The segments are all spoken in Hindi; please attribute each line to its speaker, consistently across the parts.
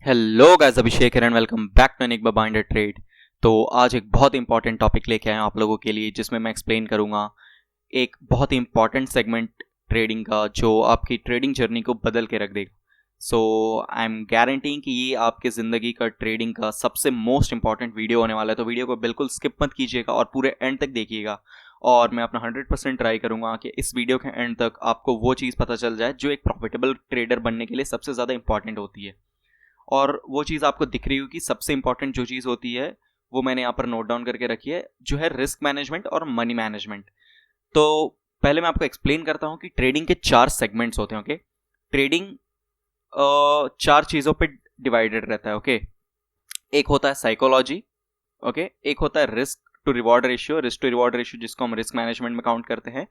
Speaker 1: Hello guys, Abhishek and welcome back to Enigma Binder Trade. तो आज एक बहुत इंपॉर्टेंट टॉपिक लेके आया हूं आप लोगों के लिए, जिसमें मैं एक्सप्लेन करूंगा एक बहुत ही इंपॉर्टेंट सेगमेंट ट्रेडिंग का जो आपकी ट्रेडिंग जर्नी को बदल के रख देगा। सो आई एम गारंटिंग कि ये आपके ज़िंदगी का ट्रेडिंग का सबसे मोस्ट इंपॉर्टेंट वीडियो होने वाला है। तो वीडियो को बिल्कुल स्किप मत कीजिएगा और पूरे एंड तक देखिएगा। और मैं अपना 100% ट्राई करूंगा कि इस वीडियो के एंड तक आपको वो चीज़ पता चल जाए जो एक प्रॉफिटेबल ट्रेडर बनने के लिए सबसे ज़्यादा इंपॉर्टेंट होती है। और वो चीज़ आपको दिख रही होगी, सबसे इंपॉर्टेंट जो चीज़ होती है वो मैंने यहाँ पर नोट डाउन करके रखी है, जो है रिस्क मैनेजमेंट और मनी मैनेजमेंट। तो पहले मैं आपको एक्सप्लेन करता हूँ कि ट्रेडिंग के 4 सेगमेंट्स होते हैं। ओके, ट्रेडिंग 4 चीज़ों पे डिवाइडेड रहता है। ओके, एक होता है साइकोलॉजी, ओके, एक होता है रिस्क टू रिवॉर्ड रेशियो जिसको हम रिस्क मैनेजमेंट में काउंट करते हैं।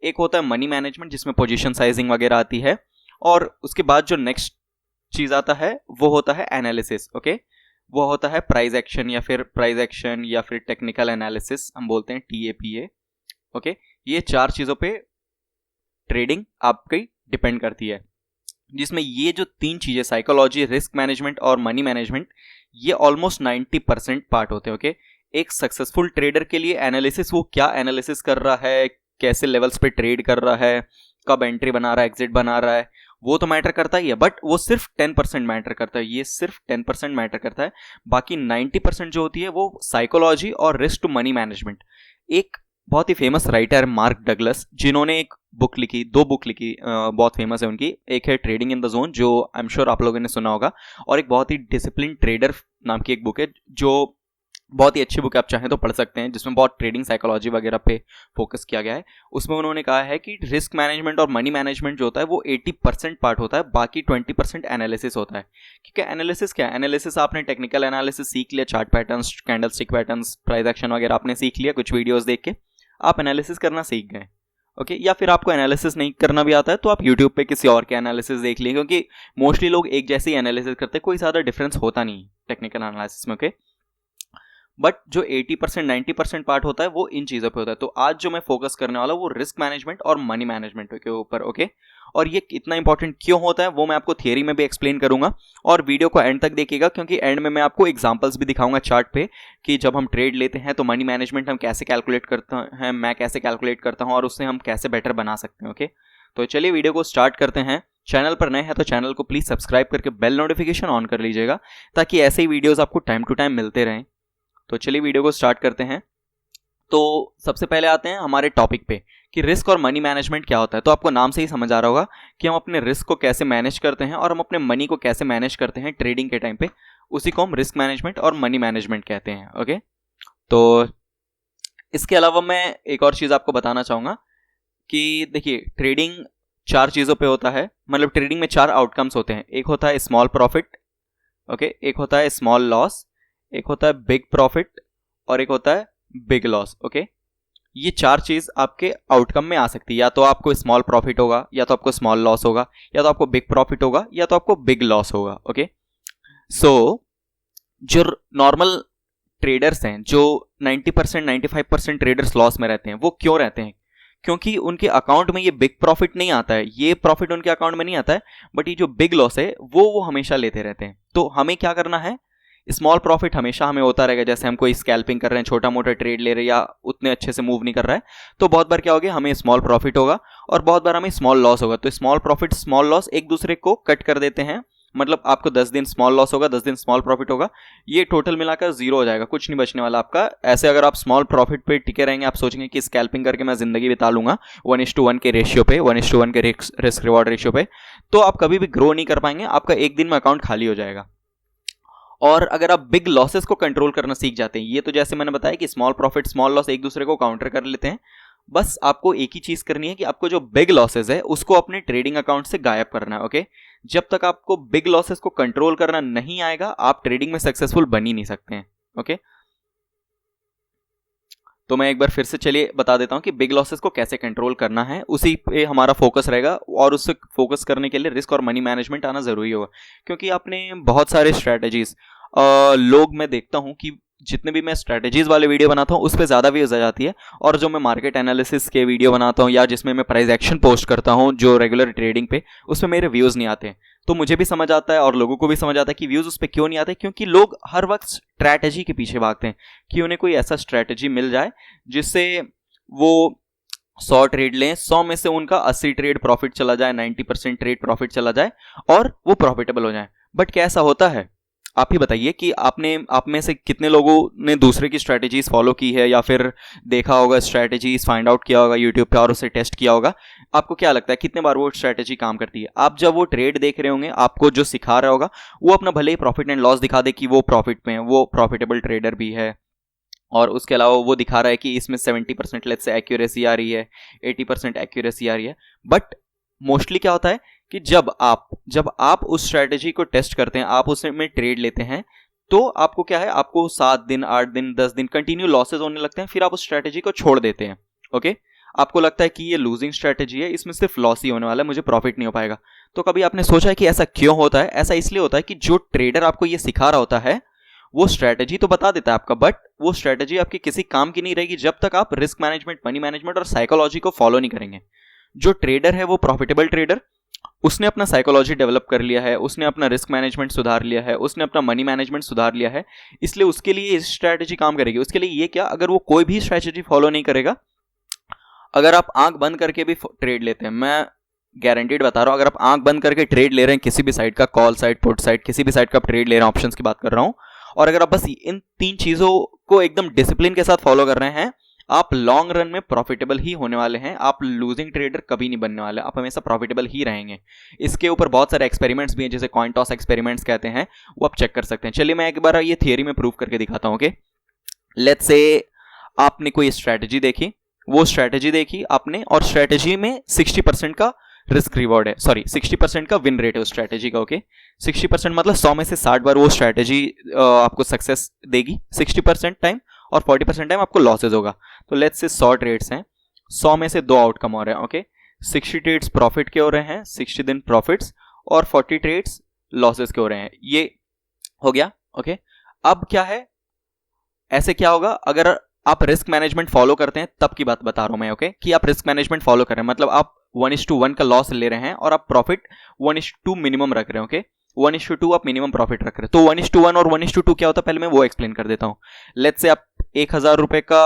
Speaker 1: एक होता है मनी मैनेजमेंट जिसमें पोजीशन साइजिंग वगैरह आती है। और उसके बाद जो नेक्स्ट चीज आता है वो होता है एनालिसिस। ओके, वो होता है प्राइस एक्शन या फिर टेक्निकल एनालिसिस, हम बोलते हैं TAPA। ओके, ये 4 चीजों पे ट्रेडिंग आपकी डिपेंड करती है, जिसमें ये जो 3 चीजें साइकोलॉजी, रिस्क मैनेजमेंट और मनी मैनेजमेंट, ये ऑलमोस्ट 90% पार्ट होते हैं। ओके, एक सक्सेसफुल ट्रेडर के लिए एनालिसिस, वो क्या एनालिसिस कर रहा है, कैसे लेवल्स पे ट्रेड कर रहा है, कब एंट्री बना रहा है, एग्जिट बना रहा है, वो तो मैटर करता ही है, बट वो सिर्फ 10% मैटर करता है। ये सिर्फ 10% मैटर करता है। बाकी 90% जो होती है वो साइकोलॉजी और रिस्क टू मनी मैनेजमेंट। एक बहुत ही फेमस राइटर मार्क डगलस, जिन्होंने एक बुक लिखी, 2 बुक लिखी, बहुत फेमस है उनकी। एक है ट्रेडिंग इन द जोन, जो आई एम श्योर आप लोगों ने सुना होगा, और एक बहुत ही डिसिप्लिन ट्रेडर नाम की एक बुक है, जो बहुत ही अच्छी बुक है, आप चाहें तो पढ़ सकते हैं, जिसमें बहुत ट्रेडिंग साइकोलॉजी वगैरह पे फोकस किया गया है। उसमें उन्होंने कहा है कि रिस्क मैनेजमेंट और मनी मैनेजमेंट जो होता है वो 80% पार्ट होता है, बाकी 20% एनालिसिस होता है। क्योंकि एनालिसिस क्या है, एनालिसिस आपने टेक्निकल एनालिसिस सीख लिया, chart patterns, candlestick patterns, price action वगैरह आपने सीख लिया, कुछ वीडियोस देख के आप एनालिसिस करना सीख गए। ओके, या फिर आपको एनालिसिस नहीं करना भी आता है तो आप यूट्यूब पे किसी और के एनालिसिस देख लिए, क्योंकि मोस्टली लोग एक जैसे ही एनालिसिस करते हैं, कोई ज़्यादा डिफरेंस होता नहीं टेक्निकल एनालिसिस में। ओके, बट जो 80% 90% पार्ट होता है वो इन चीज़ों पे होता है। तो आज जो मैं फोकस करने वाला हूँ वो रिस्क मैनेजमेंट और मनी मैनेजमेंट के ऊपर। ओके, और ये इतना इंपॉर्टेंट क्यों होता है वो मैं आपको थियरी में भी एक्सप्लेन करूंगा, और वीडियो को एंड तक देखिएगा, क्योंकि एंड में मैं आपको एग्जांपल्स भी दिखाऊंगा चार्ट पे कि जब हम ट्रेड लेते हैं तो मनी मैनेजमेंट हम कैसे कैलकुलेट करते हैं, मैं कैसे कैलकुलेट करता हूँ, और उससे हम कैसे बेटर बना सकते हैं। ओके, तो चलिए वीडियो को स्टार्ट करते हैं। चैनल पर नए हैं तो चैनल को प्लीज़ सब्सक्राइब करके बेल नोटिफिकेशन ऑन कर लीजिएगा, ताकि ऐसे ही वीडियोज़ आपको टाइम टू टाइम मिलते रहें। तो चलिए वीडियो को स्टार्ट करते हैं। तो सबसे पहले आते हैं हमारे टॉपिक पे कि रिस्क और मनी मैनेजमेंट क्या होता है। तो आपको नाम से ही समझ आ रहा होगा कि हम अपने रिस्क को कैसे मैनेज करते हैं और हम अपने मनी को कैसे मैनेज करते हैं ट्रेडिंग के टाइम पे, उसी को हम रिस्क मैनेजमेंट और मनी मैनेजमेंट कहते हैं। ओके, तो इसके अलावा मैं एक और चीज़ आपको बताना चाहूँगा कि देखिए, ट्रेडिंग 4 चीज़ों पे होता है, मतलब ट्रेडिंग में 4 आउटकम्स होते हैं। एक होता है स्मॉल प्रॉफिट, ओके, एक होता है स्मॉल लॉस, एक होता है बिग प्रॉफिट, और एक होता है बिग लॉस। ओके, ये 4 चीज आपके आउटकम में आ सकती है, या तो आपको स्मॉल प्रॉफिट होगा, या तो आपको स्मॉल लॉस होगा, या तो आपको बिग प्रॉफिट होगा, या तो आपको बिग लॉस होगा। ओके, सो जो नॉर्मल ट्रेडर्स हैं, जो 90% 95% ट्रेडर्स लॉस में रहते हैं, वो क्यों रहते हैं? क्योंकि उनके अकाउंट में ये बिग प्रॉफिट नहीं आता है, ये प्रॉफिट उनके अकाउंट में नहीं आता है, बट ये जो बिग लॉस है वो हमेशा लेते रहते हैं। तो हमें क्या करना है, स्मॉल प्रॉफिट हमेशा हमें होता रहेगा। जैसे हम कोई स्कैल्पिंग कर रहे हैं, छोटा मोटा ट्रेड ले रहे हैं, या उतने अच्छे से मूव नहीं कर रहा है, तो बहुत बार क्या होगा, हमें स्मॉल प्रॉफिट होगा और बहुत बार हमें स्मॉल लॉस होगा। तो स्मॉल प्रॉफिट स्मॉल लॉस एक दूसरे को कट कर देते हैं, मतलब आपको 10 दिन स्मॉल लॉस होगा, 10 दिन स्मॉल प्रॉफिट होगा, ये टोटल मिलाकर 0 हो जाएगा, कुछ नहीं बचने वाला आपका। ऐसे अगर आप स्मॉल प्रॉफिट पे टिके रहेंगे, आप सोचेंगे कि स्कैल्पिंग करके मैं जिंदगी बिता लूंगा 1:1 के रेशियो पे, 1:1 के रिस्क रिवॉर्ड रेशियो पे, तो आप कभी भी ग्रो नहीं कर पाएंगे, आपका एक दिन में अकाउंट खाली हो जाएगा। और अगर आप बिग लॉसेस को कंट्रोल करना सीख जाते हैं, ये तो जैसे मैंने बताया कि स्मॉल प्रॉफिट स्मॉल लॉस एक दूसरे को काउंटर कर लेते हैं, बस आपको एक ही चीज करनी है कि आपको जो बिग लॉसेस है उसको अपने ट्रेडिंग अकाउंट से गायब करना है। ओके, जब तक आपको बिग लॉसेस को कंट्रोल करना नहीं आएगा, आप ट्रेडिंग में सक्सेसफुल बन ही नहीं सकते हैं। ओके, तो मैं एक बार फिर से चलिए बता देता हूं कि बिग लॉसेस को कैसे कंट्रोल करना है, उसी पे हमारा फोकस रहेगा, और उससे फोकस करने के लिए रिस्क और मनी मैनेजमेंट आना जरूरी होगा। क्योंकि आपने बहुत सारे स्ट्रैटेजीज, लोग मैं देखता हूं कि जितने भी मैं स्ट्रेटजीज वाले वीडियो बनाता हूँ उस पर ज़्यादा व्यूज आ जाती है, और जो मैं मार्केट एनालिसिस के वीडियो बनाता हूँ या जिसमें मैं प्राइस एक्शन पोस्ट करता हूँ जो रेगुलर ट्रेडिंग पे, उसमें मेरे व्यूज़ नहीं आते। तो मुझे भी समझ आता है और लोगों को भी समझ आता है कि व्यूज़ उस पर क्यों नहीं आते, क्योंकि लोग हर वक्त स्ट्रैटेजी के पीछे भागते हैं कि उन्हें कोई ऐसा स्ट्रैटेजी मिल जाए जिससे वो 100 ट्रेड लें, 100 में से उनका 80 ट्रेड प्रॉफिट चला जाए, 90% ट्रेड प्रॉफिट चला जाए और वो प्रॉफिटेबल हो जाए। बट क्या ऐसा होता है? आप ही बताइए कि आप में से कितने लोगों ने दूसरे की स्ट्रैटेजीज फॉलो की है या फिर देखा होगा स्ट्रैटेजीज, फाइंड आउट किया होगा यूट्यूब पे और उसे टेस्ट किया होगा। आपको क्या लगता है कितने बार वो स्ट्रैटेजी काम करती है? आप जब वो ट्रेड देख रहे होंगे, आपको जो सिखा रहा होगा वो अपना भले ही प्रॉफिट एंड लॉस दिखा दे कि वो प्रॉफिट में है, वो प्रॉफिटेबल ट्रेडर भी है, और उसके अलावा वो दिखा रहा है कि इसमें 70% लेट्स से एक्यूरेसी आ रही है, 80% एक्यूरेसी आ रही है। बट मोस्टली क्या होता है कि जब आप उस स्ट्रैटेजी को टेस्ट करते हैं, आप उसमें ट्रेड लेते हैं, तो आपको क्या है, आपको 7 दिन 8 दिन 10 दिन कंटिन्यू लॉसेज होने लगते हैं, फिर आप उस स्ट्रैटेजी को छोड़ देते हैं। ओके, आपको लगता है कि ये लूजिंग स्ट्रैटेजी है, इसमें सिर्फ लॉस ही होने वाला है, मुझे प्रॉफिट नहीं हो पाएगा। तो कभी आपने सोचा है कि ऐसा क्यों होता है? ऐसा इसलिए होता है कि जो ट्रेडर आपको ये सिखा रहा होता है वो स्ट्रैटेजी तो बता देता है आपका, बट वो स्ट्रैटेजी आपकी किसी काम की नहीं रहेगी जब तक आप रिस्क मैनेजमेंट, मनी मैनेजमेंट और साइकोलॉजी को फॉलो नहीं करेंगे। जो ट्रेडर है वो प्रॉफिटेबल ट्रेडर, उसने अपना साइकोलॉजी डेवलप कर लिया है, उसने अपना रिस्क मैनेजमेंट सुधार लिया है, उसने अपना मनी मैनेजमेंट सुधार लिया है, इसलिए उसके लिए ये स्ट्रैटेजी काम करेगी। उसके लिए ये क्या, अगर वो कोई भी स्ट्रैटेजी फॉलो नहीं करेगा, अगर आप आंख बंद करके भी ट्रेड लेते हैं, मैं गारंटीड बता रहा हूं, अगर आप आंख बंद करके ट्रेड ले रहे हैं किसी भी साइड का, कॉल साइड, पुट साइड, किसी भी साइड का आप ट्रेड ले रहे हैं, ऑप्शंस की बात कर रहा हूं, और अगर आप बस इन 3 चीजों को एकदम डिसिप्लिन के साथ फॉलो कर रहे हैं, आप लॉन्ग रन में प्रॉफिटेबल ही होने वाले हैं। आप लूजिंग ट्रेडर कभी नहीं बनने वाले, आप हमेशा प्रॉफिटेबल ही रहेंगे। इसके ऊपर बहुत सारे एक्सपेरिमेंट्स भी हैं, जैसे कॉइन टॉस एक्सपेरिमेंट्स कहते हैं, वो आप चेक कर सकते हैं। चलिए मैं एक बार ये थियरी में प्रूव करके दिखाता हूं। ओके, लेट्स से आपने कोई स्ट्रैटेजी देखी, वो स्ट्रैटेजी देखी आपने, और स्ट्रैटेजी में 60% का रिस्क रिवॉर्ड है, सॉरी 60% का विन रेट है उस स्ट्रैटेजी का। ओके, 60% मतलब 100 में से 60 बार वो स्ट्रैटेजी आपको सक्सेस देगी 60% टाइम, और 40% टाइम आपको लॉसेज होगा। तो लेट्स से 100 ट्रेड्स हैं, 100 में से 2 आउटकम हो रहे हैं। ओके, 60 ट्रेड्स प्रॉफिट के हो रहे हैं, 60 दिन प्रॉफिट्स, और 40 ट्रेड्स लॉसेज के हो रहे हैं। ये हो गया। ओके, अब क्या है, ऐसे क्या होगा अगर आप रिस्क मैनेजमेंट फॉलो करते हैं, तब की बात बता रहा हूं मैं। ओके, कि आप रिस्क मैनेजमेंट फॉलो कर रहे हैं, मतलब आप 1:1 का लॉस ले रहे हैं और आप प्रॉफिट 1:2 मिनिमम रख रहे हैं। ओके, 1:2 आप मिनिमम प्रॉफिट रख रहे हैं। तो 1:1 और 1:2 क्या होता है, पहले मैं वो एक्सप्लेन कर देता हूं। लेट्स से आप 1000 रुपए का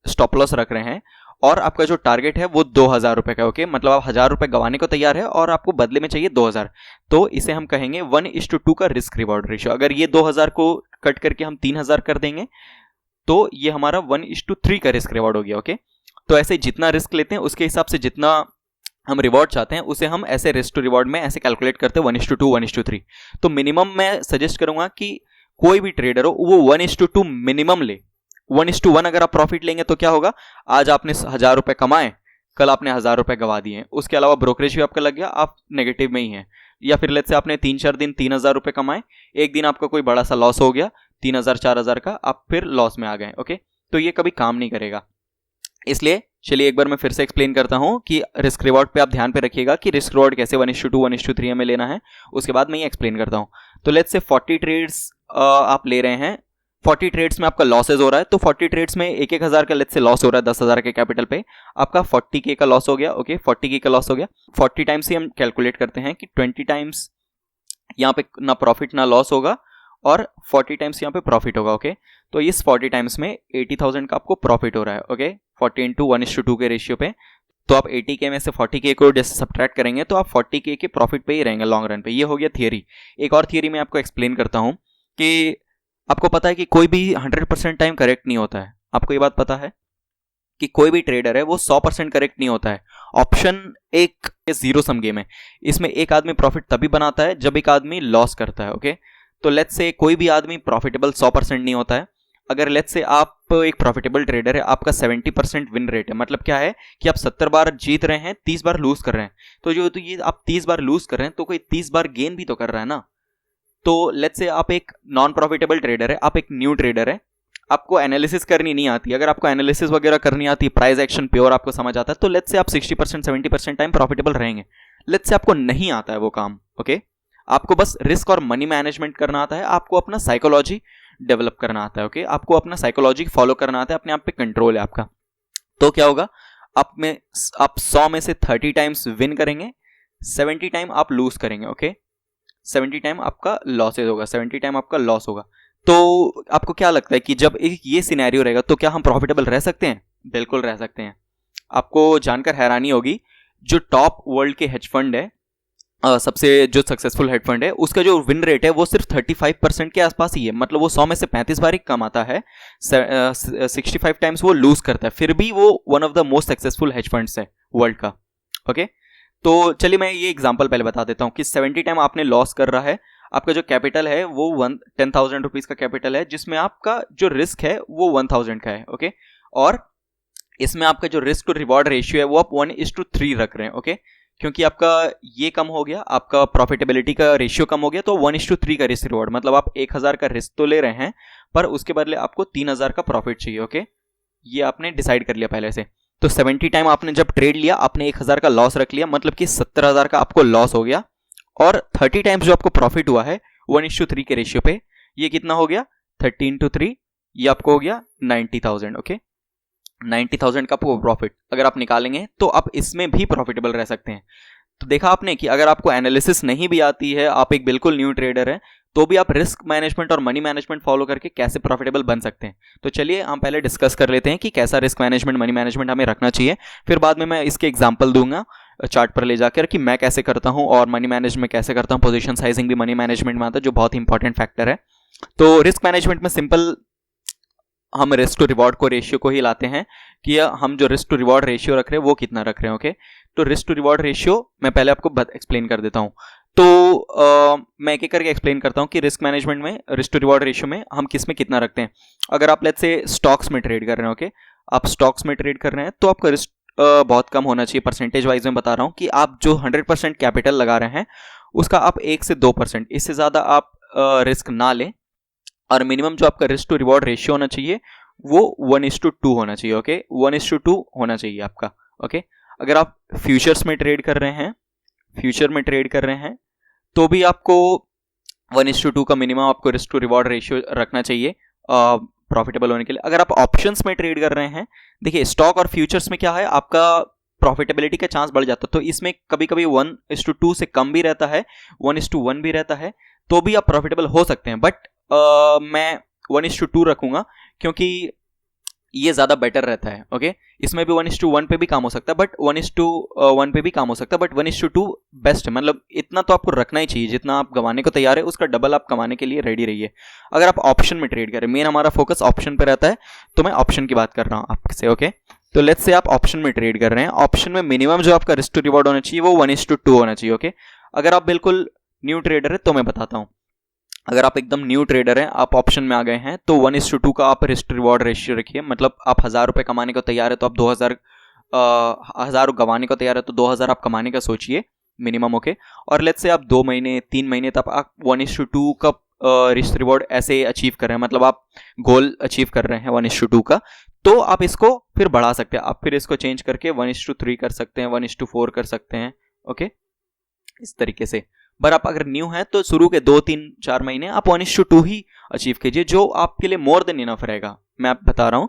Speaker 1: स्टॉप लॉस रख रहे हैं और आपका जो टारगेट है वो 2000 रुपए का। ओके, मतलब आप 1000 रुपए गंवाने को तैयार है और आपको बदले में चाहिए 2000, तो इसे हम कहेंगे 1:2 का रिस्क रिवॉर्ड रेशियो। अगर ये 2000 को कट करके हम 3000 कर देंगे तो ये हमारा 1:3 का रिस्क रिवॉर्ड हो गया। ओके, तो ऐसे जितना रिस्क लेते हैं उसके हिसाब से जितना हम रिवॉर्ड चाहते हैं उसे हम ऐसे रिस्क टू रिवॉर्ड में ऐसे कैलकुलेट करते हैं 1:2, 1:3। तो मिनिमम मैं सजेस्ट करूंगा कि कोई भी ट्रेडर हो वो 1:2 मिनिमम ले। 1:1 अगर आप प्रॉफिट लेंगे तो क्या होगा, आज आपने 1000 रुपए कमाए, कल आपने 1000 रुपए गवा दिए, उसके अलावा ब्रोकरेज भी आपका लग गया, आप नेगेटिव में ही हैं। या फिर लेट्स से आपने 3-4 दिन 3000 रुपए कमाए, एक दिन आपका कोई बड़ा सा लॉस हो गया 3000-4000 का, आप फिर लॉस में आ गए। ओके, तो ये कभी काम नहीं करेगा। इसलिए चलिए एक बार मैं फिर से एक्सप्लेन करता हूं कि रिस्क रिवॉर्ड पे आप ध्यान पे रखिएगा कि रिस्क रिवॉर्ड कैसे 1:2, 1:3 हमें लेना है, उसके बाद मैं ये एक्सप्लेन करता हूं। तो लेट्स से 40 ट्रेड्स आप ले रहे हैं, 40 ट्रेड्स में आपका लॉसेज हो रहा है, तो 40 ट्रेड्स में 1-1000 का लेट्स से लॉस हो रहा है 10,000 के कैपिटल पे, आपका 40K का लॉस हो गया। ओके, 40K का लॉस हो गया, 40 टाइम्स से हम कैलकुलेट करते हैं कि 20 टाइम्स यहाँ पे ना प्रॉफिट ना लॉस होगा और 40 टाइम्स यहाँ पे प्रॉफिट होगा। ओके, तो इस 40 टाइम्स में 80,000 का आपको प्रॉफिट हो रहा है। ओके, 40 × 1:2 के रेशियो पे, तो आप 80K में से 40K को जैसे सब्ट्रैक्ट करेंगे तो आप 40K के प्रॉफिट पे ही रहेंगे लॉन्ग रन पे। ये हो गया थियरी। एक और थियरी मैं आपको एक्सप्लेन करता हूँ कि आपको पता है कि कोई भी 100% टाइम करेक्ट नहीं होता है। आपको ये बात पता है कि कोई भी ट्रेडर है वो 100% करेक्ट नहीं होता है। ऑप्शन एक जीरो सम गेम है, इसमें एक आदमी प्रॉफिट तभी बनाता है जब एक आदमी लॉस करता है। ओके, तो लेट्स से कोई भी आदमी प्रॉफिटेबल 100% नहीं होता है। अगर लेट्स से आप एक प्रॉफिटेबल ट्रेडर है, आपका 70% विन रेट है, मतलब क्या है कि आप 70 बार जीत रहे हैं, 30 बार लूज कर रहे हैं, तो ये आप 30 बार लूज कर रहे हैं तो कोई 30 बार गेन भी तो कर रहा है ना। तो लेट्स से आप एक नॉन प्रॉफिटेबल ट्रेडर है, आप एक न्यू ट्रेडर है, आपको एनालिसिस करनी नहीं आती। अगर आपको एनालिसिस वगैरह करनी आती, प्राइस एक्शन प्योर आपको समझ आता है, तो लेट्स से आप 60% 70% टाइम प्रॉफिटेबल रहेंगे। लेट्स से आपको नहीं आता है वो काम। ओके, आपको बस रिस्क और मनी मैनेजमेंट करना आता है, आपको अपना साइकोलॉजी डेवलप करना आता है। ओके, आपको अपना साइकोलॉजी फॉलो करना आता है, अपने आप पे कंट्रोल है आपका। तो क्या होगा, आप 100 में से 30 टाइम्स विन करेंगे, 70 टाइम आप लूज करेंगे। ओके, 70 टाइम आपका लॉसेज होगा, 70 टाइम आपका लॉस होगा। तो आपको क्या लगता है कि जब एक ये सिनेरियो रहेगा तो क्या हम प्रॉफिटेबल रह सकते हैं? बिल्कुल रह सकते हैं। आपको जानकर हैरानी होगी, जो टॉप वर्ल्ड के हेज फंड है, सबसे जो सक्सेसफुल हेड फंड है, उसका जो विन रेट है वो सिर्फ 35% के आसपास ही है। मतलब वो 100 में से 35 बार ही कमाता है, 65 टाइम्स वो लूज करता है, फिर भी वो one of the most successful hedge funds है वर्ल्ड का। ओके, तो चलिए मैं ये एग्जांपल पहले बता देता हूँ कि 70 टाइम आपने लॉस कर रहा है, आपका जो कैपिटल है वो 10,000 रुपीज का कैपिटल है, जिसमें आपका जो रिस्क है वो 1000 का है। ओके, और इसमें आपका जो रिस्क टू रिवॉर्ड रेशियो है वो आप 1:3 रख रहे हैं। ओके, क्योंकि आपका ये कम हो गया, आपका प्रॉफिटेबिलिटी का रेशियो कम हो गया, तो 1:3 का रिस्क रिवॉर्ड, मतलब आप 1000 का रिस्क तो ले रहे हैं पर उसके बदले आपको 3000 का प्रॉफिट चाहिए। ओके, ये आपने डिसाइड कर लिया पहले से। तो 70 टाइम आपने जब ट्रेड लिया, आपने 1000 का लॉस रख लिया, मतलब कि 70,000 का आपको लॉस हो गया, और 30 टाइम्स जो आपको प्रॉफिट हुआ है 1:3 के रेशियो पे, ये कितना हो गया, 30 × 3, ये आपको हो गया 90,000। ओके, 90,000 का प्रॉफिट अगर आप निकालेंगे तो आप इसमें भी प्रॉफिटेबल रह सकते हैं। तो देखा आपने कि अगर आपको एनालिसिस नहीं भी आती है, आप एक बिल्कुल न्यू ट्रेडर हैं, तो भी आप रिस्क मैनेजमेंट और मनी मैनेजमेंट फॉलो करके कैसे प्रॉफिटेबल बन सकते हैं। तो चलिए हम पहले डिस्कस कर लेते हैं कि कैसा रिस्क मैनेजमेंट, मनी मैनेजमेंट हमें रखना चाहिए, फिर बाद में मैं इसके एग्जांपल दूंगा चार्ट पर ले जाकर कि मैं कैसे करता हूं और मनी मैनेजमेंट कैसे करता हूं। पोजीशन साइजिंग भी मनी मैनेजमेंट में आता है, जो बहुत इंपॉर्टेंट फैक्टर है। तो रिस्क मैनेजमेंट में सिंपल हम रिस्क टू रिवॉर्ड को रेशियो को ही लाते हैं कि हम जो रिस्क टू रिवॉर्ड रेशियो रख रहे हैं वो कितना रख रहे हैं। ओके, तो रिस्क टू रिवॉर्ड रेशियो मैं पहले आपको एक्सप्लेन कर देता हूं। तो मैं एक एक करके एक्सप्लेन करता हूं कि रिस्क मैनेजमेंट में रिस्क टू रिवॉर्ड रेशियो में हम किस में कितना रखते हैं। अगर आप लेट्स से स्टॉक्स में ट्रेड कर रहे हैं, ओके, आप स्टॉक्स में ट्रेड कर रहे हैं, तो आपका रिस्क बहुत कम होना चाहिए। परसेंटेज वाइज में बता रहा हूं कि आप जो 100% कैपिटल लगा रहे हैं उसका आप 1 से 2%, इससे ज्यादा आप रिस्क ना लें। और मिनिमम जो आपका रिस्क टू रिवॉर्ड रेशियो होना चाहिए वो 1:2 होना चाहिए। ओके, 1:2 होना चाहिए आपका। ओके, अगर आप फ्यूचर्स में ट्रेड कर रहे हैं, फ्यूचर में ट्रेड कर रहे हैं, तो भी आपको 1:2 का मिनिमम आपको रिस्क टू रिवॉर्ड रेशियो रखना चाहिए प्रॉफिटेबल होने के लिए। अगर आप ऑप्शंस में ट्रेड कर रहे हैं, देखिए स्टॉक और फ्यूचर्स में क्या है, आपका प्रॉफिटेबिलिटी का चांस बढ़ जाता है, तो इसमें कभी कभी 1:2 से कम भी रहता है, 1:1 भी रहता है, तो भी आप प्रॉफिटेबल हो सकते हैं। बट मैं 1:2 रखूंगा क्योंकि ये ज्यादा बेटर रहता है। ओके, इसमें भी 1:1 पे भी काम हो सकता है, बट 1:1 पे भी काम हो सकता है, बट 1:2 बेस्ट है। मतलब इतना तो आपको रखना ही चाहिए, जितना आप गंवाने को तैयार है उसका डबल आप कमाने के लिए रेडी रहिए। अगर आप ऑप्शन में ट्रेड करें, मेन हमारा फोकस ऑप्शन पे रहता है, तो मैं ऑप्शन की बात कर रहा हूं आपसे। ओके, तो लेट्स से आप ऑप्शन में ट्रेड कर रहे हैं, ऑप्शन में मिनिमम जो आपका रिस्क टू रिवॉर्ड होना चाहिए वो 1:2 होना चाहिए। ओके, अगर आप बिल्कुल न्यू ट्रेडर है तो मैं बताता हूं, अगर आप एकदम न्यू ट्रेडर हैं, आप ऑप्शन में आ गए हैं, तो 1:2 का आप रिस्क रिवॉर्ड रेशियो रखिए। मतलब आप 1000 रुपए कमाने को तैयार है तो आप 1000 गंवाने को तैयार है तो 2000 आप कमाने का सोचिए मिनिमम। ओके, और लेट्स से आप 2 महीने 3 महीने तक आप 1:2 का रिस्क रिवॉर्ड ऐसे अचीव कर रहे हैं, मतलब आप गोल अचीव कर रहे हैं 1:2 का, तो आप इसको फिर बढ़ा सकते हैं। आप फिर इसको चेंज करके 1:3 कर सकते हैं, 1:4 कर सकते हैं। ओके, इस तरीके से। पर आप अगर न्यू हैं तो शुरू के 2-3-4 महीने आप 1:2 ही अचीव कीजिए, जो आपके लिए मोर देन इनफ रहेगा, मैं आप बता रहा हूं।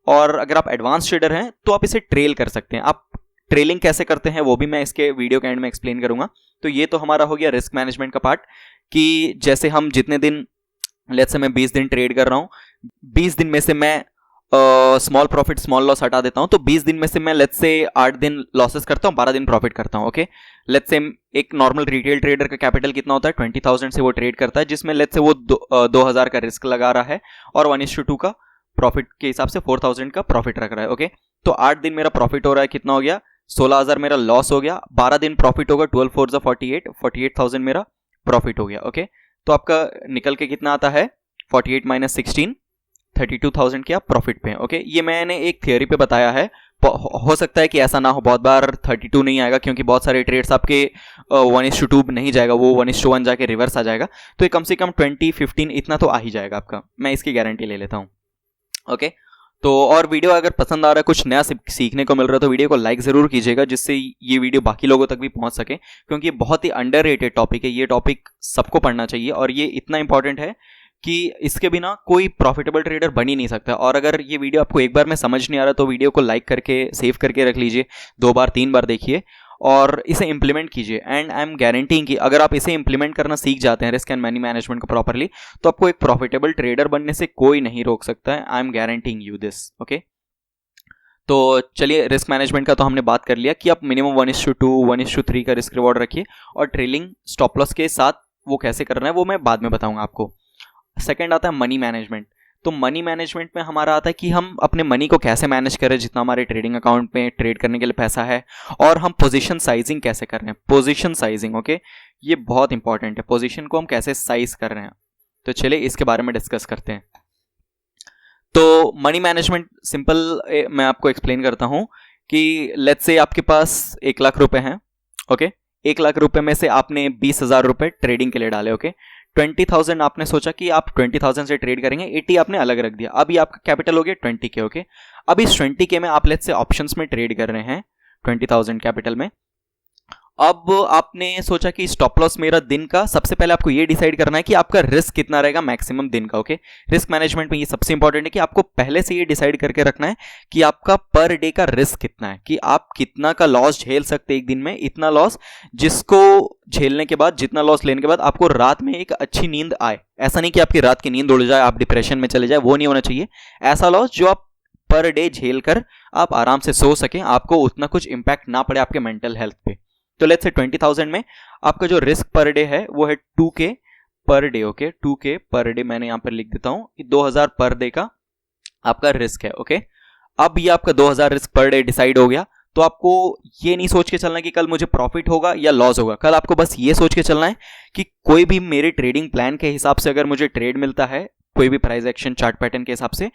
Speaker 1: और अगर आप एडवांस ट्रेडर हैं तो आप इसे ट्रेल कर सकते हैं। आप ट्रेलिंग कैसे करते हैं वो भी मैं इसके वीडियो के एंड में एक्सप्लेन करूंगा। तो ये तो हमारा हो गया रिस्क मैनेजमेंट का पार्ट, कि जैसे हम जितने दिन, लेट्स से मैं 20 दिन ट्रेड कर रहा हूं, 20 दिन में से मैं स्मॉल प्रॉफिट स्मॉल लॉस हटा देता हूं, तो 20 दिन में से मैं लेट्स से 8 दिन लॉसेस करता हूं, 12 दिन प्रॉफिट करता हूं। ओके, लेट्स से एक नॉर्मल रिटेल ट्रेडर का कैपिटल कितना होता है, 20,000 से वो ट्रेड करता है, जिसमें लेट्स से वो 2000 का रिस्क लगा रहा है और 1:2 का प्रॉफिट के हिसाब से 4000 का प्रॉफिट रख रहा है। ओके, तो 8 दिन मेरा प्रॉफिट हो रहा है, कितना हो गया, 16,000 मेरा लॉस हो गया, 12 दिन प्रॉफिट होगा, 12 4 48, 48,000 मेरा प्रॉफिट हो गया। ओके, तो आपका निकल के कितना आता है, 48 - 16, 32,000 की आप प्रॉफिट पे हैं। ओके, ये मैंने एक थियोरी पे बताया है, हो सकता है कि ऐसा ना हो, बहुत बार 32 नहीं आएगा, क्योंकि बहुत सारे ट्रेड्स आपके 1:2 नहीं जाएगा, वो 1:1 जाके रिवर्स आ जाएगा, तो ये कम से कम 20-15 इतना तो आ ही जाएगा आपका, मैं इसकी गारंटी ले लेता हूँ। ओके, तो और वीडियो अगर पसंद आ रहा है, कुछ नया सीखने को मिल रहा है, तो वीडियो को लाइक जरूर कीजिएगा, जिससे ये वीडियो बाकी लोगों तक भी पहुंच सके, क्योंकि ये बहुत ही अंडररेटेड टॉपिक है। ये टॉपिक सबको पढ़ना चाहिए और ये इतना इंपॉर्टेंट है कि इसके बिना कोई प्रॉफिटेबल ट्रेडर बन ही नहीं सकता। और अगर ये वीडियो आपको एक बार में समझ नहीं आ रहा तो वीडियो को लाइक करके सेव करके रख लीजिए, 2 बार 3 बार देखिए और इसे इंप्लीमेंट कीजिए। एंड आई एम गारंटिंग कि अगर आप इसे इंप्लीमेंट करना सीख जाते हैं रिस्क एंड मनी मैनेजमेंट को प्रॉपरली, तो आपको एक प्रॉफिटेबल ट्रेडर बनने से कोई नहीं रोक सकता है। I am guaranteeing you this. Okay, तो चलिए रिस्क मैनेजमेंट का तो हमने बात कर लिया कि आप मिनिमम 1:2 1:3 का रिस्क रिवॉर्ड रखिए, और ट्रेलिंग स्टॉप लॉस के साथ वो कैसे करना है वो मैं बाद में बताऊंगा आपको। सेकंड आता है मनी मैनेजमेंट। तो मनी मैनेजमेंट में हमारा आता है कि हम अपने मनी को कैसे मैनेज करें, जितना हमारे ट्रेडिंग अकाउंट में ट्रेड करने के लिए पैसा है, और हम पोजीशन साइजिंग कैसे कर रहे हैं। पोजीशन साइजिंग, ओके, ये बहुत इंपॉर्टेंट है, पोजीशन को हम कैसे साइज कर रहे हैं। तो चलिए इसके बारे में डिस्कस करते हैं। तो मनी मैनेजमेंट सिंपल मैं आपको एक्सप्लेन करता हूं कि लेट्स से आपके पास 1 लाख रुपए हैं। ओके, 1 लाख रुपए में से आपने 20,000 रुपए ट्रेडिंग के लिए डाले। ओके, 20,000 आपने सोचा कि आप 20,000 से ट्रेड करेंगे, 80 आपने अलग रख दिया। अभी आपका कैपिटल हो गया 20K। ओके, अब इस 20K में आप लेट्स से ऑप्शंस में ट्रेड कर रहे हैं 20,000 कैपिटल में। अब आपने सोचा कि स्टॉप लॉस मेरा दिन का, सबसे पहले आपको ये डिसाइड करना है कि आपका रिस्क कितना रहेगा मैक्सिमम दिन का। ओके, रिस्क मैनेजमेंट में ये सबसे इंपॉर्टेंट है कि आपको पहले से ये डिसाइड करके रखना है कि आपका पर डे का रिस्क कितना है, कि आप कितना का लॉस झेल सकते हैं एक दिन में, इतना लॉस जिसको झेलने के बाद, जितना लॉस लेने के बाद आपको रात में एक अच्छी नींद आए। ऐसा नहीं कि आपकी रात की नींद उड़ जाए, आप डिप्रेशन में चले जाए, वो नहीं होना चाहिए। ऐसा लॉस जो आप पर डे झेल कर आप आराम से सो सकें, आपको उतना कुछ इंपैक्ट ना पड़े आपके मेंटल हेल्थ पे। तो लेट्स से 20,000 में आपका जो रिस्क पर डे है वो है 2K per day. Okay, 2K per day मैंने यहां पर लिख देता हूं कि 2,000 पर डे का आपका रिस्क है। ओके, अब ये आपका 2,000 रिस्क पर डे डिसाइड हो गया। तो आपको ये नहीं सोच के चलना कि कल मुझे प्रॉफिट होगा या लॉस होगा। कल आपको बस ये सोच के चलना है कि कोई भी मेरे ट्रेडिंग प्लान के हिसाब से अगर मुझे ट्रेड मिलता है, कोई भी प्राइस एक्शन चार्ट पैटर्न के हिसाब से,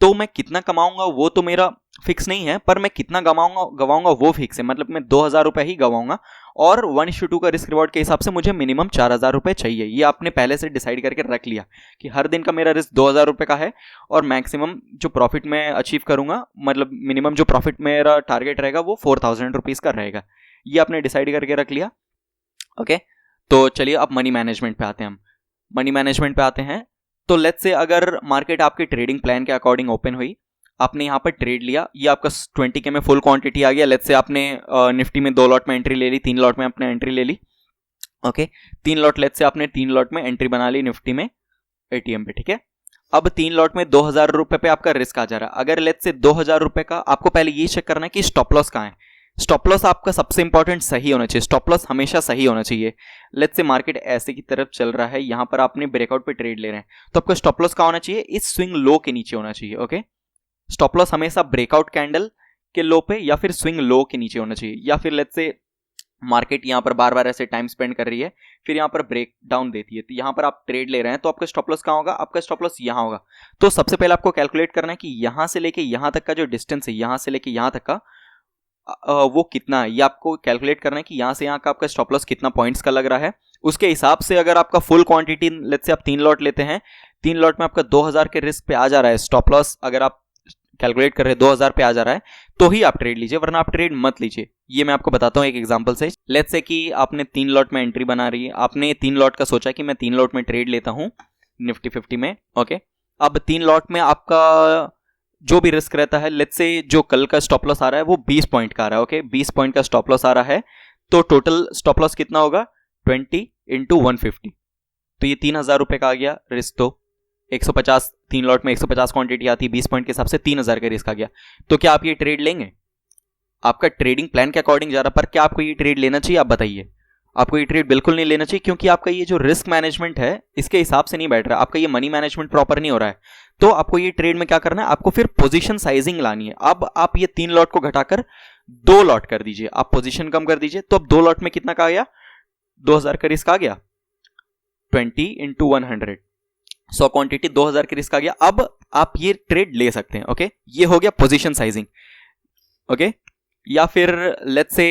Speaker 1: तो मैं कितना कमाऊंगा वो तो मेरा फिक्स नहीं है, पर मैं कितना गवाऊंगा वो फिक्स है। मतलब मैं 2,000 रुपए ही गवाऊंगा, और 1:2 का रिस्क रिवॉर्ड के हिसाब से मुझे मिनिमम 4,000 रुपए चाहिए। ये आपने पहले से डिसाइड करके रख लिया कि हर दिन का मेरा रिस्क 2,000 रुपए का है, और मैक्सिमम जो प्रॉफिट मैं अचीव करूंगा, मतलब मिनिमम जो प्रॉफिट मेरा टारगेट रहेगा वो 4,000 रुपीज का रहेगा। ये आपने डिसाइड करके रख लिया। ओके, तो चलिए अब मनी मैनेजमेंट पे आते हैं। हम मनी मैनेजमेंट पे आते हैं। तो लेट्स से अगर मार्केट आपके ट्रेडिंग प्लान के अकॉर्डिंग ओपन हुई, आपने यहाँ पर ट्रेड लिया, ये आपका 20K में फुल क्वांटिटी आ गया। लेट्स से आपने निफ्टी में 2 लॉट में एंट्री ले ली, 3 लॉट में आपने एंट्री ले ली। ओके, 3 लॉट, लेट्स से आपने 3 लॉट में एंट्री बना ली निफ्टी में एटीएम पे। ठीक है, अब 3 लॉट में 2,000 रुपए पे आपका रिस्क आ जा रहा है। अगर लेट्स से 2,000 रुपए का, आपको पहले ये चेक करना है कि स्टॉप लॉस कहाँ है। स्टॉप लॉस आपका सबसे इंपॉर्टेंट सही होना चाहिए, स्टॉप लॉस हमेशा सही होना चाहिए। लेट्स से मार्केट ऐसे की तरफ चल रहा है, यहां पर आपने ब्रेकआउट पे ट्रेड ले रहे हैं, तो आपका स्टॉप लॉस कहाँ होना चाहिए, इस स्विंग लो के नीचे होना चाहिए। ओके, स्टॉप लॉस हमेशा ब्रेकआउट कैंडल के लो पे या फिर स्विंग लो के नीचे होना चाहिए। या फिर लेट्स से मार्केट यहां पर बार बार ऐसे टाइम स्पेंड कर रही है, फिर यहां पर ब्रेक डाउन देती है, तो यहां पर आप ट्रेड ले रहे हैं, तो आपका स्टॉप लॉस कहां होगा, आपका स्टॉप लॉस यहां होगा। तो सबसे पहले आपको कैलकुलेट करना है कि यहां से लेके यहां तक का जो डिस्टेंस है, यहां से लेके यहां तक का वो कितना है। ये आपको कैलकुलेट करना है कि यहां से यहां का आपका स्टॉप लॉस कितना पॉइंट्स का लग रहा है। उसके हिसाब से अगर आपका फुल क्वांटिटी, लेट्स से आप 3 लॉट लेते हैं, 3 लॉट में आपका 2,000 के रिस्क पे आ जा रहा है स्टॉप लॉस, अगर आप कैलकुलेट कर रहे हैं 2,000 पे आ जा रहा है, तो ही आप ट्रेड लीजिए, वरना आप ट्रेड मत लीजिए। ये मैं आपको बताता हूं एक एग्जांपल से। लेट्स से कि आपने 3 लॉट में एंट्री बना रही है, आपने 3 लॉट का सोचा कि मैं 3 लॉट में ट्रेड लेता हूं निफ्टी 50 में। ओके, अब 3 लॉट में आपका जो भी रिस्क रहता है, लेट्स से जो कल का स्टॉप लॉस आ रहा है वो 20 पॉइंट का आ रहा है। ओके, 20 पॉइंट का स्टॉप लॉस आ रहा है, तो टोटल स्टॉप लॉस कितना होगा, 20 × 150, तो ये 3,000 रुपए का आ गया रिस्क। तो 150, 3 लॉट में 150 क्वांटिटी आती है, 20 पॉइंट के हिसाब से 3,000 का रिस्क आ गया। तो क्या आप ये ट्रेड लेंगे? आपका ट्रेडिंग प्लान के अकॉर्डिंग जा रहा, पर क्या आपको ये ट्रेड लेना चाहिए? आप बताइए। आपको ये ट्रेड बिल्कुल नहीं लेना चाहिए, क्योंकि आपका ये जो रिस्क मैनेजमेंट है इसके हिसाब से नहीं बैठ रहा, आपका ये मनी मैनेजमेंट प्रॉपर नहीं हो रहा है। तो आपको ये ट्रेड में क्या करना है, आपको फिर पोजीशन साइजिंग लानी है। अब आप ये 3 लॉट को घटाकर 2 लॉट कर दीजिए, आप पोजीशन कम कर दीजिए। तो अब 2 लॉट में कितना का आ गया, 2,000 का रिस्क आ गया, 20 × 100, 100 क्वांटिटी 2,000 का रिस्क आ गया। अब आप ये ट्रेड ले सकते हैं। ओके, ये हो गया पोजीशन साइजिंग। ओके, या फिर लेट्स से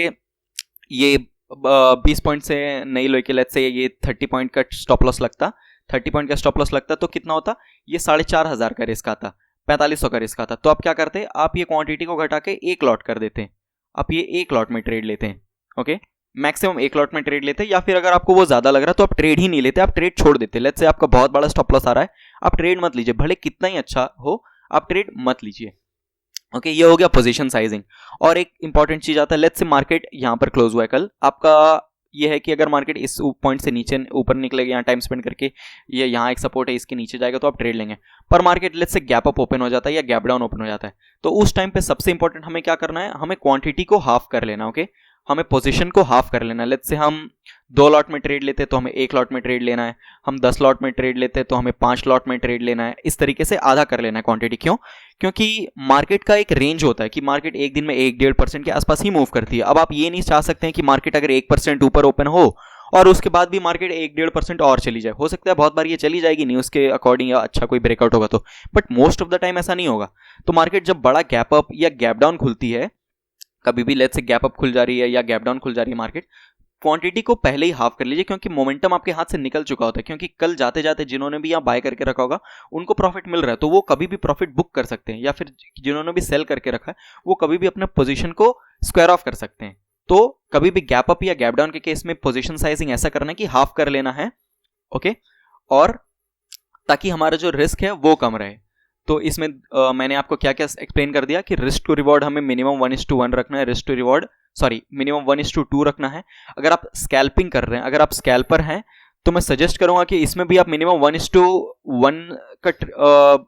Speaker 1: ये 20 पॉइंट से नहीं लेके लेट्स से ये 30 पॉइंट का स्टॉप लॉस लगता, 30 पॉइंट का स्टॉप लॉस लगता, तो कितना होता, ये 4,500 का रिस्क आता, 4,500 का रिस्क आता। तो आप क्या करते हैं, आप ये क्वांटिटी को घटा के 1 लॉट कर देते हैं, आप ये 1 लॉट में ट्रेड लेते हैं। ओके, मैक्सिमम एक लॉट में ट्रेड लेते, या फिर अगर आपको वो ज्यादा लग रहा है तो आप ट्रेड ही नहीं लेते, आप ट्रेड छोड़ देते। लेट्स से आपका बहुत बड़ा स्टॉप लॉस आ रहा है, आप ट्रेड मत लीजिए, भले कितना ही अच्छा हो, आप ट्रेड मत लीजिए। ओके, ये हो गया पोजीशन साइजिंग। और एक इंपॉर्टेंट चीज आता है, लेट्स से मार्केट यहां पर क्लोज हुआ है कल, आपका ये है कि अगर मार्केट इस पॉइंट से नीचे ऊपर निकलेगा, यहाँ टाइम स्पेंड करके, ये यहाँ एक सपोर्ट है, इसके नीचे जाएगा तो आप ट्रेड लेंगे। पर market let's say gap up open हो जाता है या गैप डाउन ओपन हो जाता है, तो उस टाइम पे सबसे इंपॉर्टेंट हमें क्या करना है, हमें क्वांटिटी को हाफ कर लेना। ओके, हमें पोजीशन को हाफ कर लेना। लेट्स से हम 2 लॉट में ट्रेड लेते तो हमें 1 लॉट में ट्रेड लेना है, हम 10 लॉट में ट्रेड लेते तो हमें 5 लॉट में ट्रेड लेना है। इस तरीके से आधा कर लेना है क्वांटिटी। क्यों? क्योंकि मार्केट का एक रेंज होता है कि मार्केट एक दिन में 1-1.5% के आसपास ही मूव करती है। अब आप ये नहीं चाह सकते हैं कि मार्केट अगर 1% ऊपर ओपन हो और उसके बाद भी मार्केट 1-1.5% और चली जाए। हो सकता है बहुत बार ये चली जाएगी न्यूज़ के अकॉर्डिंग, या अच्छा कोई ब्रेकआउट होगा तो, but most of the time ऐसा नहीं होगा। तो मार्केट जब बड़ा गैप अप या गैप डाउन खुलती है, कभी भी लेट्स से गैप अप खुल जा रही है या गैप डाउन खुल जा रही है मार्केट, क्वांटिटी को पहले ही हाफ कर लीजिए, क्योंकि मोमेंटम आपके हाथ से निकल चुका होता है। क्योंकि कल जाते जाते जिन्होंने भी यहाँ बाय करके रखा होगा उनको प्रॉफिट मिल रहा है, तो वो कभी भी प्रॉफिट बुक कर सकते हैं, या फिर जिन्होंने भी सेल करके रखा है वो कभी भी अपने पोजीशन को स्क्वायर ऑफ कर सकते हैं। तो कभी भी गैप अप या गैप डाउन के केस में पोजीशन साइजिंग ऐसा करना है कि हाफ कर लेना है। ओके, और ताकि हमारा जो रिस्क है वो कम रहे। तो इसमें मैंने आपको क्या क्या एक्सप्लेन कर दिया कि रिस्क टू रिवॉर्ड हमें मिनिमम 1:1 रखना है, रिस्क टू रिवॉर्ड मिनिमम 1:2 रखना है। अगर आप स्कैल्पिंग कर रहे हैं, अगर आप स्कैल्पर हैं, तो मैं सजेस्ट करूंगा कि इसमें भी आप मिनिमम 1:1 का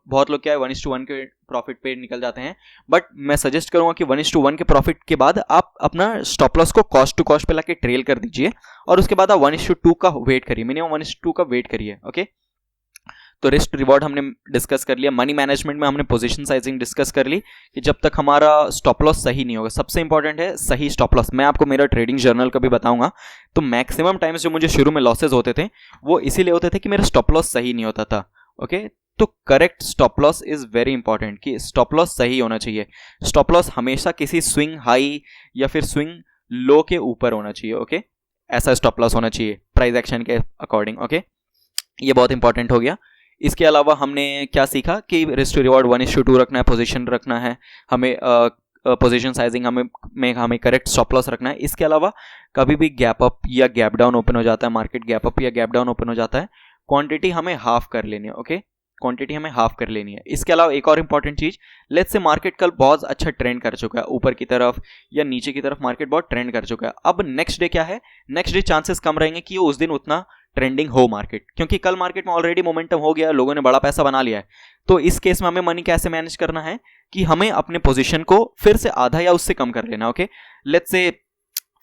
Speaker 1: बहुत लोग क्या है 1:1 के प्रॉफिट पे निकल जाते हैं, बट मैं सजेस्ट करूंगा कि 1:1 के प्रॉफिट के बाद आप अपना स्टॉप लॉस को कॉस्ट टू कॉस्ट पे लाके ट्रेल कर दीजिए, और उसके बाद आप 1:2 का वेट करिए, मिनिमम 1:2 का वेट करिए। ओके, तो रिस्क रिवॉर्ड हमने डिस्कस कर लिया। मनी मैनेजमेंट में हमने पोजीशन साइजिंग डिस्कस कर ली कि जब तक हमारा स्टॉप लॉस सही नहीं होगा, सबसे इंपॉर्टेंट है सही स्टॉप लॉस। मैं आपको मेरा ट्रेडिंग जर्नल का भी बताऊंगा। तो मैक्सिमम टाइम्स जो मुझे शुरू में लॉसेज होते थे वो इसीलिए होते थे कि मेरा स्टॉप लॉस सही नहीं होता था। ओके, तो correct stop loss is very important, कि स्टॉप लॉस सही होना चाहिए। स्टॉप लॉस हमेशा किसी स्विंग हाई या फिर स्विंग लो के ऊपर होना चाहिए। ओके, ऐसा स्टॉप लॉस होना चाहिए प्राइस एक्शन के अकॉर्डिंग। ओके, ये बहुत इंपॉर्टेंट हो गया। इसके अलावा हमने क्या सीखा कि रिस्क टू रिवॉर्ड 1:2 रखना है, पोजीशन रखना है हमें, पोजीशन साइजिंग हमें करेक्ट स्टॉप लॉस रखना है। इसके अलावा कभी भी गैप अप या गैप डाउन ओपन हो जाता है, मार्केट गैप अप या गैप डाउन ओपन हो जाता है, क्वांटिटी हमें हाफ कर लेनी है। ओके, क्वांटिटी हमें हाफ कर लेनी है। इसके अलावा एक और इंपॉर्टेंट चीज, लेट्स से मार्केट कल बहुत अच्छा ट्रेंड कर चुका है, ऊपर की तरफ या नीचे की तरफ मार्केट बहुत ट्रेंड कर चुका है। अब नेक्स्ट डे क्या है, नेक्स्ट डे चांसेस कम रहेंगे कि उस दिन उतना ट्रेंडिंग हो मार्केट, क्योंकि कल मार्केट में ऑलरेडी मोमेंटम हो गया, लोगों ने बड़ा पैसा बना लिया है। तो इस केस में हमें मनी कैसे मैनेज करना है कि हमें अपने पोजीशन को फिर से आधा या उससे कम कर लेना। ओके, लेट्स से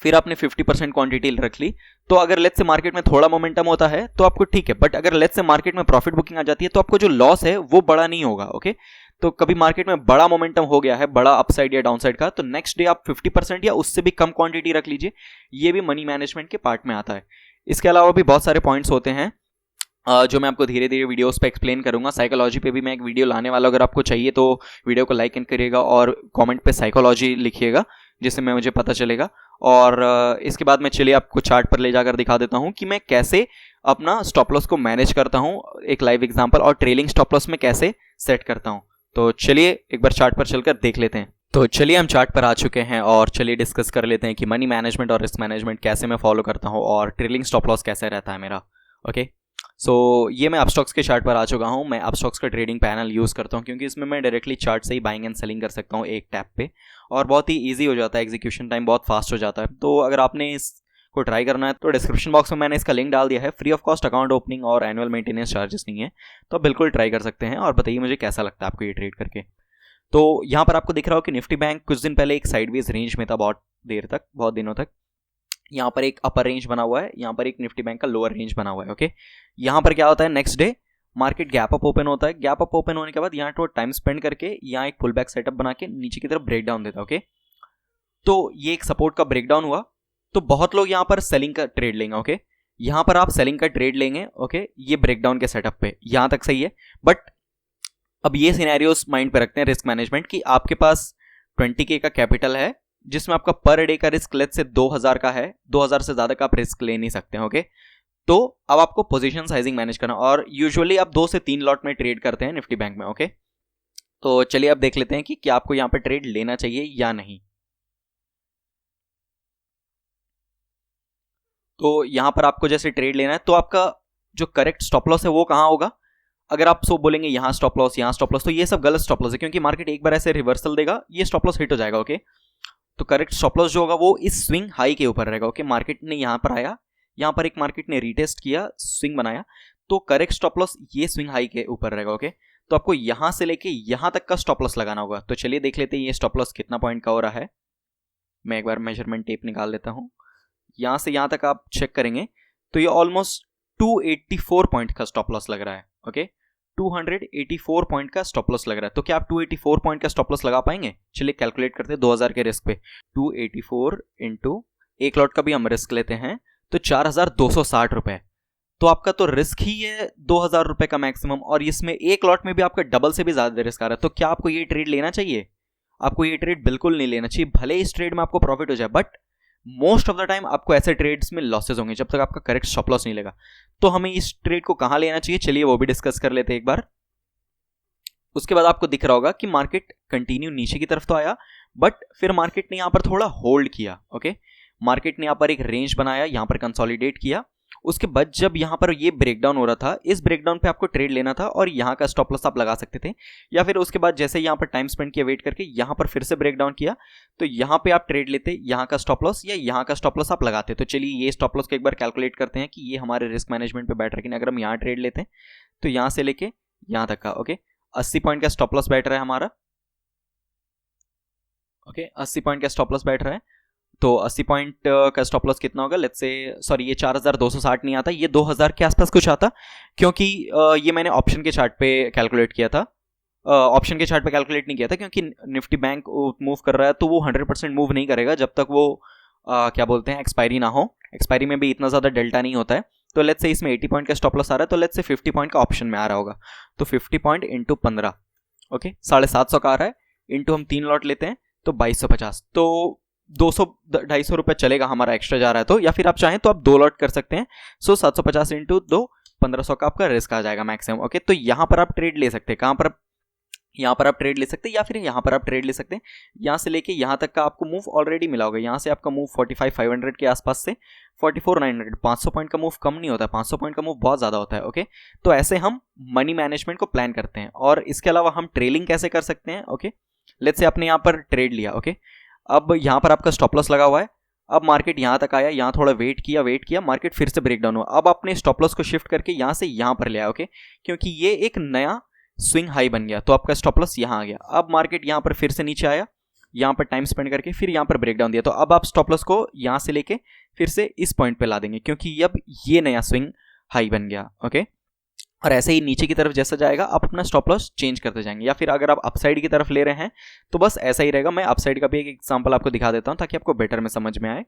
Speaker 1: फिर आपने 50% क्वांटिटी रख ली, तो अगर लेट्स से मार्केट में थोड़ा मोमेंटम होता है तो आपको ठीक है, बट अगर लेट्स से मार्केट में प्रॉफिट बुकिंग आ जाती है तो आपको जो लॉस है वो बड़ा नहीं होगा। ओके, तो कभी मार्केट में बड़ा मोमेंटम हो गया है, बड़ा अपसाइड या डाउनसाइड का, तो नेक्स्ट डे आप 50% या उससे भी कम क्वांटिटी रख लीजिए। ये भी मनी मैनेजमेंट के पार्ट में आता है। इसके अलावा भी बहुत सारे पॉइंट्स होते हैं जो मैं आपको धीरे धीरे वीडियोस पे एक्सप्लेन करूंगा। साइकोलॉजी पे भी मैं एक वीडियो लाने वाला, अगर आपको चाहिए तो वीडियो को लाइक करिएगा और कमेंट पे साइकोलॉजी लिखिएगा, जिससे मैं मुझे पता चलेगा। और इसके बाद मैं चलिए आपको चार्ट पर ले जाकर दिखा देता हूं कि मैं कैसे अपना स्टॉप लॉस को मैनेज करता हूं, एक लाइव एग्जांपल, और ट्रेलिंग स्टॉप लॉस में कैसे सेट करता हूं। तो चलिए एक बार चार्ट पर चलकर देख लेते हैं। तो चलिए हम चार्ट पर आ चुके हैं और चलिए डिस्कस कर लेते हैं कि मनी मैनेजमेंट और रिस्क मैनेजमेंट कैसे मैं फॉलो करता हूं और ट्रेलिंग स्टॉप लॉस कैसे रहता है मेरा। ओके, सो ये मैं अपस्टॉक्स के चार्ट पर आ चुका हूँ। मैं अपस्टॉक्स का ट्रेडिंग पैनल यूज़ करता हूँ क्योंकि इसमें मैं डायरेक्टली चार्ट से ही बाइंग एंड सेलिंग कर सकता हूँ एक टैप पे, और बहुत ही ईजी हो जाता है, एग्जीक्यूशन टाइम बहुत फास्ट हो जाता है। तो अगर आपने इसको ट्राई करना है तो डिस्क्रिप्शन बॉक्स में मैंने इसका लिंक डाल दिया है। Free of cost account opening और एनुअल मेंटेनेंस चार्जेस नहीं है, तो आप बिल्कुल ट्राई कर सकते हैं। और बताइए मुझे कैसा लगता है आपको ये ट्रेड करके। तो यहाँ पर आपको दिख रहा हो कि निफ्टी बैंक कुछ दिन पहले एक साइडवेज रेंज में था, बहुत देर तक, बहुत दिनों तक। यहाँ पर एक अपर रेंज बना हुआ है, यहाँ पर एक निफ्टी बैंक का लोअर रेंज बना हुआ है। ओके, यहाँ पर क्या होता है, next day market gap up open होता है। गैप अप ओपन होने के बाद यहाँ थोड़ा टाइम स्पेंड करके यहाँ एक पुल बैक सेटअप बना के नीचे की तरफ ब्रेक डाउन देता है। ओके, तो ये एक सपोर्ट का ब्रेक डाउन हुआ, तो बहुत लोग यहाँ पर सेलिंग का ट्रेड लेंगे। ओके, यहाँ पर आप सेलिंग का ट्रेड लेंगे। ओके, ये ब्रेक डाउन के सेटअप पे यहाँ तक सही है, बट अब ये सिनेरियोस माइंड पे रखते हैं रिस्क मैनेजमेंट की। आपके पास 20K का कैपिटल है जिसमें आपका पर डे का रिस्क लेट्स से 2000 का है, 2000 से ज्यादा का आप रिस्क ले नहीं सकते हैं। ओके, तो अब आपको पोजीशन साइजिंग मैनेज करना, और यूजुअली आप 2 से 3 लॉट में ट्रेड करते हैं निफ्टी बैंक में। ओके, तो चलिए अब देख लेते हैं कि क्या आपको यहाँ पर ट्रेड लेना चाहिए या नहीं। तो यहाँ पर आपको जैसे ट्रेड लेना है तो आपका जो करेक्ट स्टॉप लॉस है वो कहाँ होगा? अगर आप सो बोलेंगे यहाँ स्टॉप लॉस, यहाँ स्टॉप लॉस, तो ये सब गलत स्टॉप लॉस है, क्योंकि मार्केट एक बार ऐसे रिवर्सल देगा, ये स्टॉप लॉस हिट हो जाएगा। ओके, तो करेक्ट स्टॉप लॉस जो होगा वो इस स्विंग हाई के ऊपर रहेगा। ओके, मार्केट ने यहाँ पर आया, यहाँ पर एक मार्केट ने रीटेस्ट किया, स्विंग बनाया, तो करेक्ट स्टॉप लॉस ये स्विंग हाई के ऊपर रहेगा। ओके, तो आपको यहां से लेके यहां तक का स्टॉप लॉस लगाना होगा। तो चलिए देख लेते हैं ये स्टॉप लॉस कितना पॉइंट का हो रहा है। मैं एक बार मेजरमेंट टेप निकाल लेता हूं। यहां से यहां तक आप चेक करेंगे तो ये ऑलमोस्ट 284 पॉइंट का स्टॉप लॉस लग रहा है। ओके, 284 पॉइंट का स्टॉप लॉस लग रहा है। तो क्या आप 284 पॉइंट का स्टॉप लॉस लगा पाएंगे? चलिए कैलकुलेट करते हैं 2000 के रिस्क पे। 284 इंटू एक लॉट का भी हम रिस्क लेते हैं तो 4260 रुपए। तो आपका तो रिस्क ही है 2000 रुपए का मैक्सिमम, और इसमें एक लॉट में भी आपका डबल से भी ज्यादा रिस्क आ रहा है। तो क्या आपको ये ट्रेड लेना चाहिए? आपको ये ट्रेड बिल्कुल नहीं लेना चाहिए। भले इस ट्रेड में आपको प्रॉफिट हो जाए, but most of the time आपको ऐसे ट्रेड्स में लॉसेज होंगे जब तक आपका करेक्ट स्टॉप लॉस नहीं लगा। तो हमें इस ट्रेड को कहां लेना चाहिए, चलिए वो भी डिस्कस कर लेते हैं एक बार। उसके बाद आपको दिख रहा होगा कि मार्केट कंटिन्यू नीचे की तरफ तो आया, बट फिर मार्केट ने यहां पर थोड़ा होल्ड किया। ओके, मार्केट ने यहां पर एक रेंज बनाया, यहां पर कंसोलिडेट किया। उसके बाद जब यहां पर ये ब्रेकडाउन हो रहा था, इस ब्रेकडाउन पे आपको ट्रेड लेना था और यहां का स्टॉप लॉस आप लगा सकते थे, या फिर उसके बाद जैसे यहां पर टाइम स्पेंड किया वेट करके, यहां पर फिर से ब्रेकडाउन किया तो यहां पे आप ट्रेड लेते, यहां का स्टॉप लॉस या यहां का स्टॉप लॉस आप लगाते। तो चलिए ये स्टॉप लॉस को एक बार कैलकुलेट करते हैं कि ये हमारे रिस्क मैनेजमेंट पे बैठ रहा है कि अगर हम यहां ट्रेड लेते हैं तो यहां से लेके यहां तक का, ओके, 80 पॉइंट का स्टॉप लॉस बैठ रहा है हमारा। ओके, 80 पॉइंट का स्टॉप लॉस बैठ रहा है। तो 80 पॉइंट का स्टॉप लॉस कितना होगा? लेट्स से, सॉरी, ये 4260 नहीं आता, ये 2000 के आसपास कुछ आता, क्योंकि ये मैंने ऑप्शन के चार्ट पे कैलकुलेट किया था। ऑप्शन के चार्ट पे कैलकुलेट नहीं किया था क्योंकि निफ्टी बैंक मूव कर रहा है तो वो 100% मूव नहीं करेगा जब तक वो क्या बोलते हैं, एक्सपायरी ना हो। एक्सपायरी में भी इतना ज़्यादा डेल्टा नहीं होता है। तो लेट्स से इसमें 80 पॉइंट का स्टॉप लॉस आ रहा है, तो लेट्स से 50 पॉइंट का ऑप्शन में आ रहा होगा, तो 50 पॉइंट इंटू 15, ओके, 750 का आ रहा है, इंटू हम 3 लॉट लेते हैं तो 2250, तो 200-250 रुपये चलेगा हमारा, एक्स्ट्रा जा रहा है तो। या फिर आप चाहें तो आप 2 लॉट कर सकते हैं। सो 750 इंटू 2, 1500 का आपका रिस्क आ जाएगा मैक्सिमम। ओके, तो यहाँ पर आप ट्रेड ले सकते हैं। कहाँ पर? यहाँ पर आप ट्रेड ले सकते हैं, या फिर यहाँ पर आप ट्रेड ले सकते हैं। यहाँ से लेके यहाँ तक का आपको मूव ऑलरेडी मिला होगा। यहाँ से आपका मूव 45,500 के आसपास से 44,900, 500 पॉइंट का मूव कम नहीं होता है, 500 पॉइंट का मूव बहुत ज़्यादा होता है। ओके, तो ऐसे हम मनी मैनेजमेंट को प्लान करते हैं। और इसके अलावा हम ट्रेलिंग कैसे कर सकते हैं? ओके, लेट्स से आपने यहाँ पर ट्रेड लिया। ओके, अब यहाँ पर आपका स्टॉप लॉस लगा हुआ है। अब मार्केट यहाँ तक आया, यहाँ थोड़ा वेट किया, मार्केट फिर से ब्रेकडाउन हुआ। अब आपने स्टॉप लॉस को शिफ्ट करके यहाँ से यहाँ पर ले आया। ओके, क्योंकि ये एक नया स्विंग हाई बन गया तो आपका स्टॉप लॉस यहाँ आ गया। अब मार्केट यहाँ पर फिर से नीचे आया, यहाँ पर टाइम स्पेंड करके फिर यहाँ पर ब्रेकडाउन दिया, तो अब आप स्टॉप लॉस को यहाँ से लेके फिर से इस पॉइंट पे ला देंगे क्योंकि अब ये नया स्विंग हाई बन गया। ओके, और ऐसे ही नीचे की तरफ जैसा जाएगा आप अपना स्टॉप लॉस चेंज करते जाएंगे। या फिर अगर आप अपसाइड की तरफ ले रहे हैं तो बस ऐसा ही रहेगा। मैं अपसाइड का भी एक एग्जांपल आपको दिखा देता हूं ताकि आपको बेटर में समझ में आए।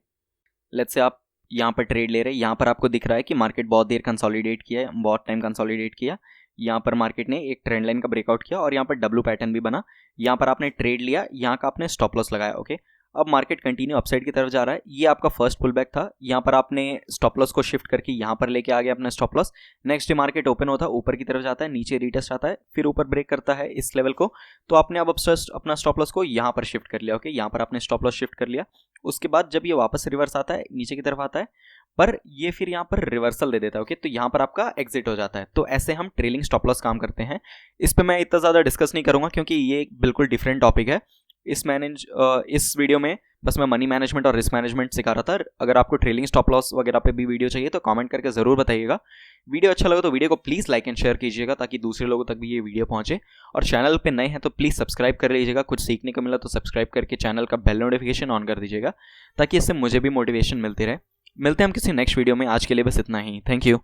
Speaker 1: लेट्स से आप यहाँ पर ट्रेड ले रहे हैं, यहाँ पर आपको दिख रहा है कि मार्केट बहुत देर कंसोलिडेट किया है, बहुत टाइम कंसोलिडेट किया। यहाँ पर मार्केट ने एक ट्रेंड लाइन का ब्रेकआउट किया और यहाँ पर डब्ल्यू पैटर्न भी बना। यहाँ पर आपने ट्रेड लिया, यहाँ का आपने स्टॉप लॉस लगाया। ओके, अब मार्केट कंटिन्यू अपसाइड की तरफ जा रहा है। ये आपका फर्स्ट पुल बैक था, यहाँ पर आपने स्टॉप लॉस को शिफ्ट करके यहाँ पर लेके आ गया अपना stop loss. Next day market open होता है, ऊपर की तरफ जाता है, नीचे रीटेस्ट आता है, फिर ऊपर ब्रेक करता है इस लेवल को, तो आपने अब अपना स्टॉप लॉस को यहाँ पर शिफ्ट कर लिया। ओके, यहाँ पर आपने स्टॉप लॉस शिफ्ट कर लिया। उसके बाद जब ये वापस रिवर्स आता है, नीचे की तरफ आता है, पर ये फिर यहाँ पर रिवर्सल दे देता है। ओके, तो यहाँ पर आपका एग्जिट हो जाता है। तो ऐसे हम ट्रेलिंग स्टॉप लॉस काम करते हैं। इस पे मैं इतना ज़्यादा डिस्कस नहीं करूँगा क्योंकि ये एक बिल्कुल डिफरेंट टॉपिक है। इस वीडियो में बस मैं मनी मैनेजमेंट और रिस्क मैनेजमेंट सिखा रहा था। अगर आपको ट्रेलिंग स्टॉप लॉस वगैरह पे भी वीडियो चाहिए तो कमेंट करके ज़रूर बताइएगा। वीडियो अच्छा लगा तो वीडियो को प्लीज़ लाइक एंड शेयर कीजिएगा ताकि दूसरे लोगों तक भी ये वीडियो पहुंचे। और चैनल पे नए हैं तो प्लीज़ सब्सक्राइब कर लीजिएगा। कुछ सीखने को मिला तो सब्सक्राइब करके चैनल का बेल नोटिफिकेशन ऑन कर दीजिएगा ताकि इससे मुझे भी मोटिवेशन मिलती रहे। मिलते हैं हम किसी नेक्स्ट वीडियो में। आज के लिए बस इतना ही। Thank you.